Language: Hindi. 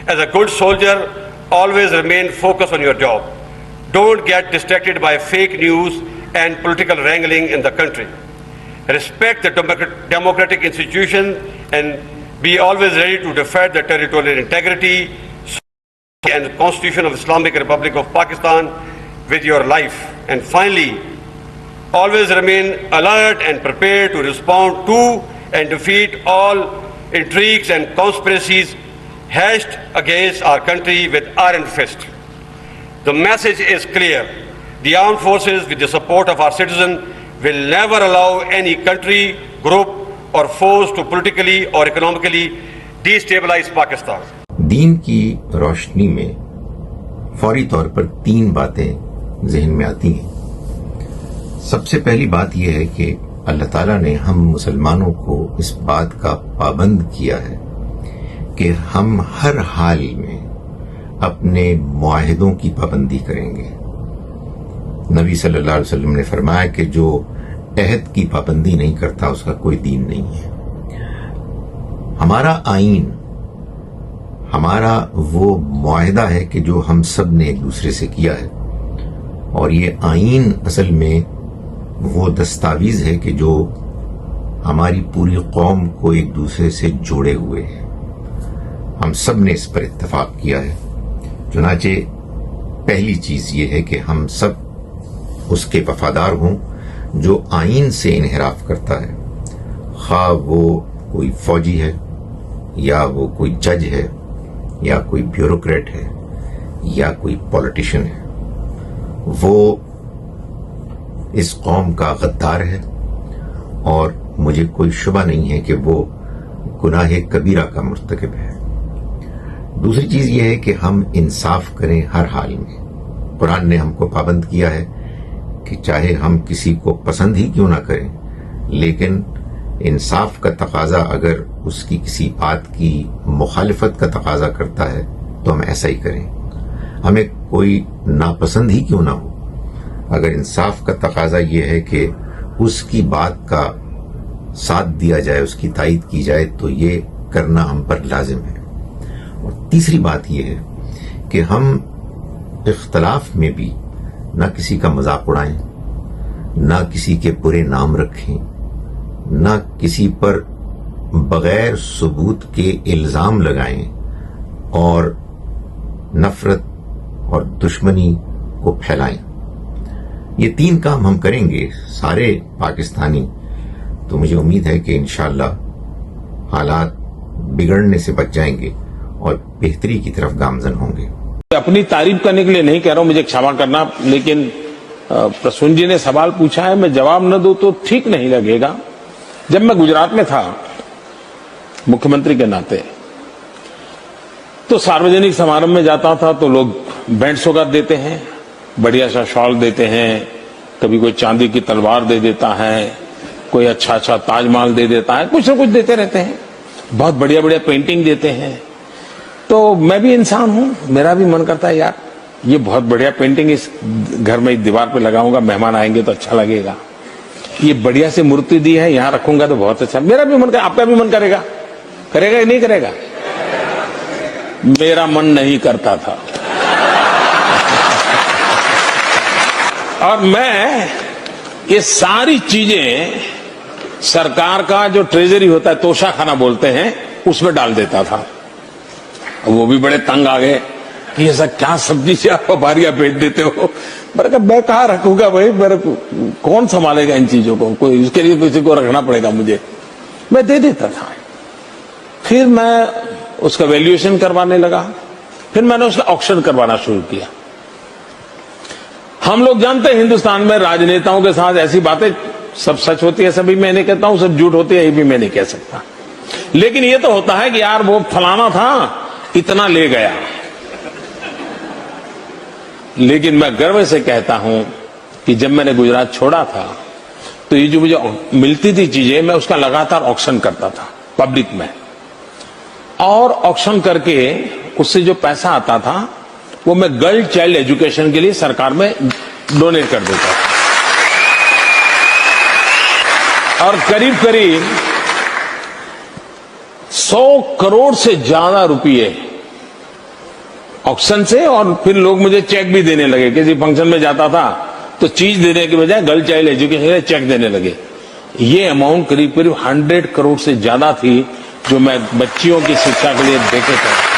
As a good soldier, always remain focused on your job. Don't get distracted by fake news and political wrangling in the country. Respect the democratic institutions and be always ready to defend the territorial integrity and Constitution of the Islamic Republic of Pakistan with your life. And finally, always remain alert and prepared to respond to and defeat all intrigues and conspiracies hatched against our country with iron fist. The message is clear. The armed forces, with the support of our citizens, will never allow any country, group or force to politically or economically destabilize Pakistan. दीन की रोशनी में फौरी तौर पर 3 बातें जहन में आती हैं। सबसे पहली बात यह है कि अल्लाह ताला ने हम मुसलमानों को इस बात का पाबंद किया है कि हम हर हाल में अपने मुआहिदों की पाबंदी करेंगे। नबी सल्लल्लाहु अलैहि वसल्लम ने फरमाया कि जो अहद की पाबंदी नहीं करता उसका कोई दीन नहीं है। हमारा आईन, हमारा वो मुआहिदा है कि जो हम सब ने एक दूसरे से किया है, और ये आईन असल में वो दस्तावेज है कि जो हमारी पूरी कौम को एक दूसरे से जोड़े हुए है। हम सब ने इस पर इत्तेफाक किया है। चुनाचे पहली चीज ये है कि हम सब उसके वफादार हों जो आईन से इन्हिराफ करता है, खा वो कोई फौजी है या वो कोई जज है या कोई ब्यूरोक्रेट है या कोई पॉलिटिशियन है। वो इस कौम का गद्दार है और मुझे कोई शुबा नहीं है कि वो गुनाह कबीरा का मुर्तकिब है। दूसरी चीज यह है कि हम इंसाफ करें हर हाल में। कुरान ने हमको पाबंद किया है कि चाहे हम किसी को पसंद ही क्यों ना करें, लेकिन इंसाफ का तकाजा अगर उसकी किसी बात की मुखालिफत का तकाजा करता है तो हम ऐसा ही करें। हमें कोई नापसंद ही क्यों ना हो, अगर इंसाफ का तकाजा यह है कि उसकी बात का साथ दिया जाए, उसकी तायीद की जाए, तो ये करना हम पर लाजिम है। और तीसरी बात यह है कि हम इख्तलाफ में भी ना किसी का मजाक उड़ाएं, ना किसी के बुरे नाम रखें, ना किसी पर बगैर सबूत के इल्जाम लगाएं और नफरत और दुश्मनी को फैलाएं। ये 3 काम हम करेंगे सारे पाकिस्तानी, तो मुझे उम्मीद है कि इंशाअल्लाह हालात बिगड़ने से बच जाएंगे और बेहतरी की तरफ गामजन होंगे। अपनी तारीफ करने के लिए नहीं कह रहा हूं, मुझे क्षमा करना, लेकिन प्रसून जी ने सवाल पूछा है, मैं जवाब न दूं तो ठीक नहीं लगेगा। जब मैं गुजरात में था मुख्यमंत्री के नाते, तो सार्वजनिक समारोह में जाता था तो लोग बैंड सौगात देते हैं, बढ़िया सा शॉल देते हैं, कभी कोई चांदी की तलवार दे देता है, कोई अच्छा अच्छा ताजमहल दे देता है, कुछ न कुछ देते रहते हैं, बहुत बढ़िया बढ़िया पेंटिंग देते हैं। तो मैं भी इंसान हूं, मेरा भी मन करता है यार ये बहुत बढ़िया पेंटिंग इस घर में दीवार पे लगाऊंगा, मेहमान आएंगे तो अच्छा लगेगा। ये बढ़िया से मूर्ति दी है, यहां रखूंगा तो बहुत अच्छा। मेरा भी मन, आपका भी मन करेगा, करेगा या नहीं करेगा? मेरा मन नहीं करता था। और मैं ये सारी चीजें सरकार का जो ट्रेजरी होता है, तोशाखाना बोलते हैं, उसमें डाल देता था। वो भी बड़े तंग आ गए कि ऐसा क्या सब्जी से आप बारियां बेच देते हो। मैंने कहा मैं कहाँ रखूंगा भाई, मेरे कौन संभालेगा इन चीजों को, कोई इसके लिए किसी को रखना पड़ेगा मुझे। मैं दे देता था। फिर मैं उसका वैल्यूएशन करवाने लगा, फिर मैंने उसका ऑक्शन करवाना शुरू किया। हम लोग जानते हैं हिंदुस्तान में राजनेताओं के साथ ऐसी बातें सब सच होती है, सभी मैं नहीं कहता हूं, सब झूठ होती है, ये भी मैं नहीं कह सकता। लेकिन ये तो होता है कि यार वो फलाना था, इतना ले गया। लेकिन मैं गर्व से कहता हूं कि जब मैंने गुजरात छोड़ा था तो ये जो मुझे मिलती थी चीजें, मैं उसका लगातार ऑक्शन करता था पब्लिक में, और ऑक्शन करके उससे जो पैसा आता था वो मैं गर्ल चाइल्ड एजुकेशन के लिए सरकार में डोनेट कर देता था। और करीब करीब 100 करोड़ से ज्यादा रुपये ऑक्शन से, और फिर लोग मुझे चेक भी देने लगे। किसी फंक्शन में जाता था तो चीज देने के बजाय गर्ल चाइल्ड एजुकेशन चेक देने लगे। ये अमाउंट करीब करीब 100 करोड़ से ज्यादा थी जो मैं बच्चियों की शिक्षा के लिए देके था।